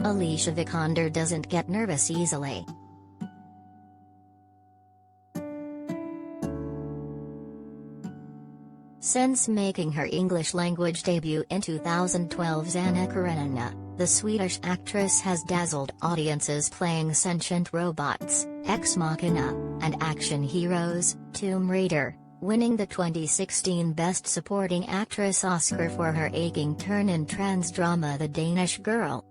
Alicia Vikander doesn't get nervous easily. Since making her English language debut in 2012's Karenina, the Swedish actress has dazzled audiences playing sentient robots, ex machina, and action heroes, Tomb Raider, winning the 2016 Best Supporting Actress Oscar for her aching turn in trans drama The Danish Girl.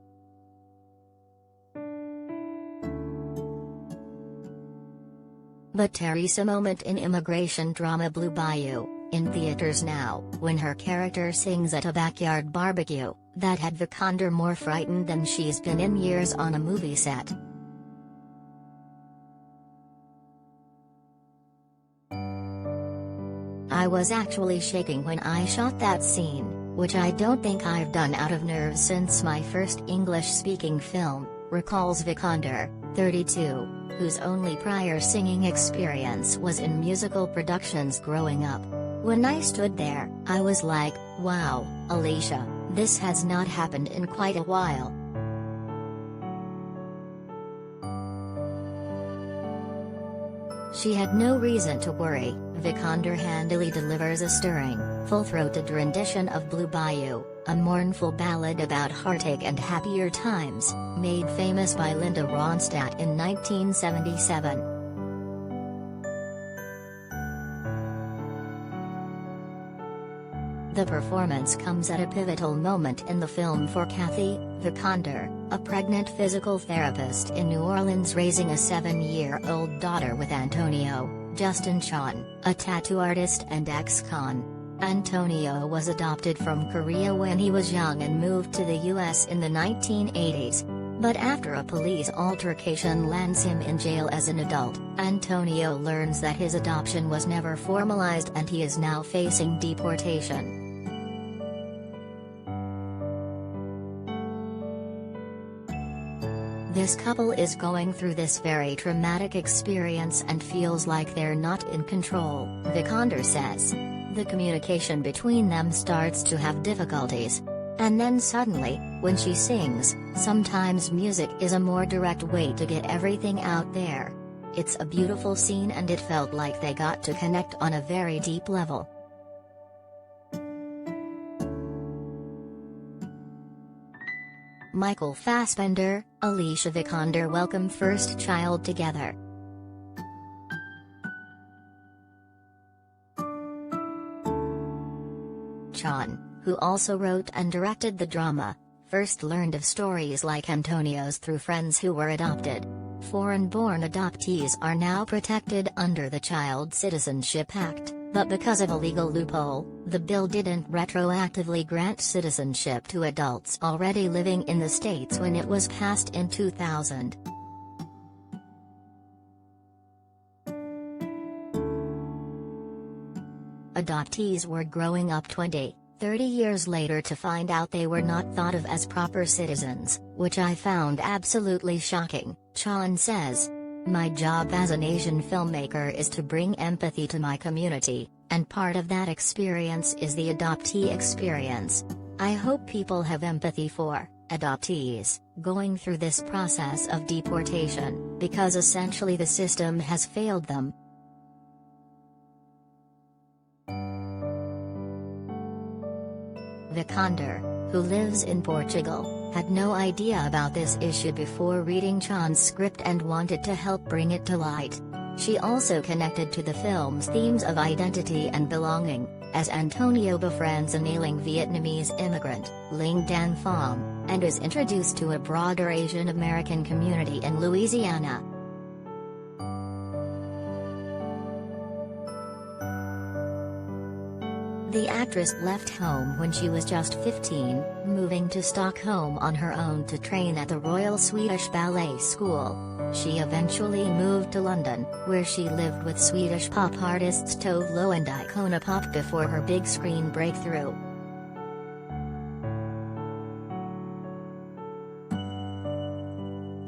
But there's a moment in immigration drama Blue Bayou, in theaters now, when her character sings at a backyard barbecue, that had Vikander more frightened than she's been in years on a movie set. I was actually shaking when I shot that scene, which I don't think I've done out of nerves since my first English-speaking film, recalls Vikander, 32, whose only prior singing experience was in musical productions growing up. When I stood there, I was like, wow, Alicia, this has not happened in quite a while. She had no reason to worry. Vikander handily delivers a stirring, full-throated rendition of Blue Bayou, a mournful ballad about heartache and happier times, made famous by Linda Ronstadt in 1977. The performance comes at a pivotal moment in the film for Kathy Vikander, a pregnant physical therapist in New Orleans raising a 7-year-old daughter with Antonio, Justin Chon, a tattoo artist and ex-con. Antonio was adopted from Korea when he was young and moved to the US in the 1980s. But after a police altercation lands him in jail as an adult, Antonio learns that his adoption was never formalized and he is now facing deportation. This couple is going through this very traumatic experience and feels like they're not in control, Vikander says. The communication between them starts to have difficulties. And then suddenly, when she sings, sometimes music is a more direct way to get everything out there. It's a beautiful scene and it felt like they got to connect on a very deep level. Michael Fassbender, Alicia Vikander welcome first child together. Chon, who also wrote and directed the drama, first learned of stories like Antonio's through friends who were adopted. Foreign-born adoptees are now protected under the Child Citizenship Act, but because of a legal loophole, the bill didn't retroactively grant citizenship to adults already living in the States when it was passed in 2000. Adoptees were growing up 20, 30 years later to find out they were not thought of as proper citizens, which I found absolutely shocking, Chon says. My job as an Asian filmmaker is to bring empathy to my community, and part of that experience is the adoptee experience. I hope people have empathy for adoptees going through this process of deportation, because essentially the system has failed them. Vikander, who lives in Portugal, had no idea about this issue before reading Chon's script and wanted to help bring it to light. She also connected to the film's themes of identity and belonging, as Antonio befriends an ailing Vietnamese immigrant, Linh Dan Pham, and is introduced to a broader Asian American community in Louisiana. The actress left home when she was just 15, moving to Stockholm on her own to train at the Royal Swedish Ballet School. She eventually moved to London, where she lived with Swedish pop artists Tove Lo and Icona Pop before her big screen breakthrough.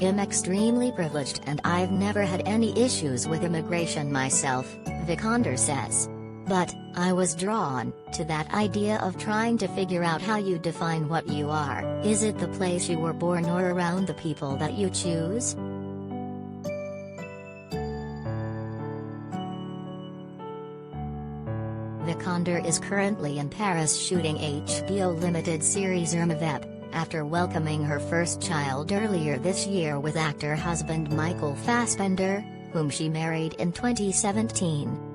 I'm extremely privileged and I've never had any issues with immigration myself, Vikander says. But, I was drawn to that idea of trying to figure out how you define what you are. Is it the place you were born or around the people that you choose? Vikander is currently in Paris shooting HBO limited series Irmavep, after welcoming her first child earlier this year with actor husband Michael Fassbender, whom she married in 2017.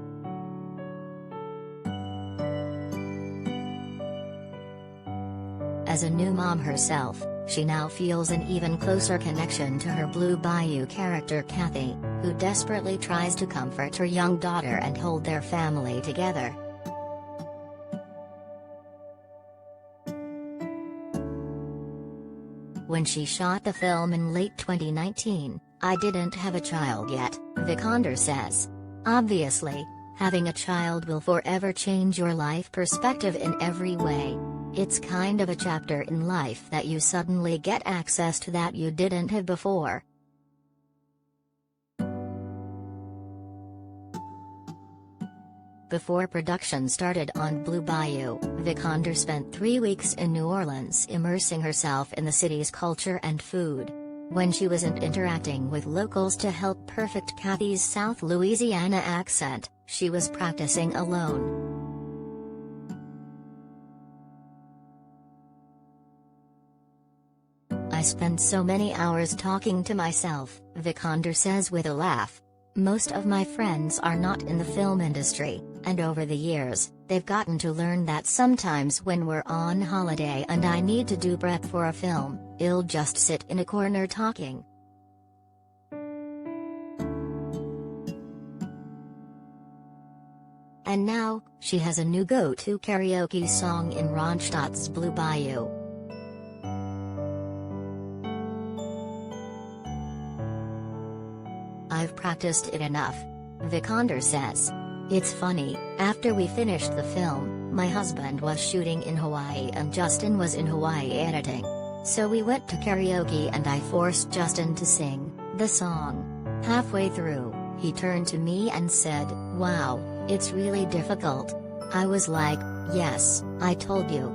As a new mom herself, she now feels an even closer connection to her Blue Bayou character Kathy, who desperately tries to comfort her young daughter and hold their family together. When she shot the film in late 2019, I didn't have a child yet, Vikander says. Obviously, having a child will forever change your life perspective in every way. It's kind of a chapter in life that you suddenly get access to that you didn't have before. Before production started on Blue Bayou, Vikander spent 3 weeks in New Orleans immersing herself in the city's culture and food. When she wasn't interacting with locals to help perfect Kathy's South Louisiana accent, she was practicing alone. I spent so many hours talking to myself, Vikander says with a laugh. Most of my friends are not in the film industry, and over the years, they've gotten to learn that sometimes when we're on holiday and I need to do prep for a film, I'll just sit in a corner talking. And now, she has a new go-to karaoke song in Ronstadt's Blue Bayou. I've practiced it enough, Vikander says. It's funny, after we finished the film, my husband was shooting in Hawaii and Justin was in Hawaii editing. So we went to karaoke and I forced Justin to sing the song. Halfway through, he turned to me and said, "Wow, it's really difficult." I was like, "Yes, I told you."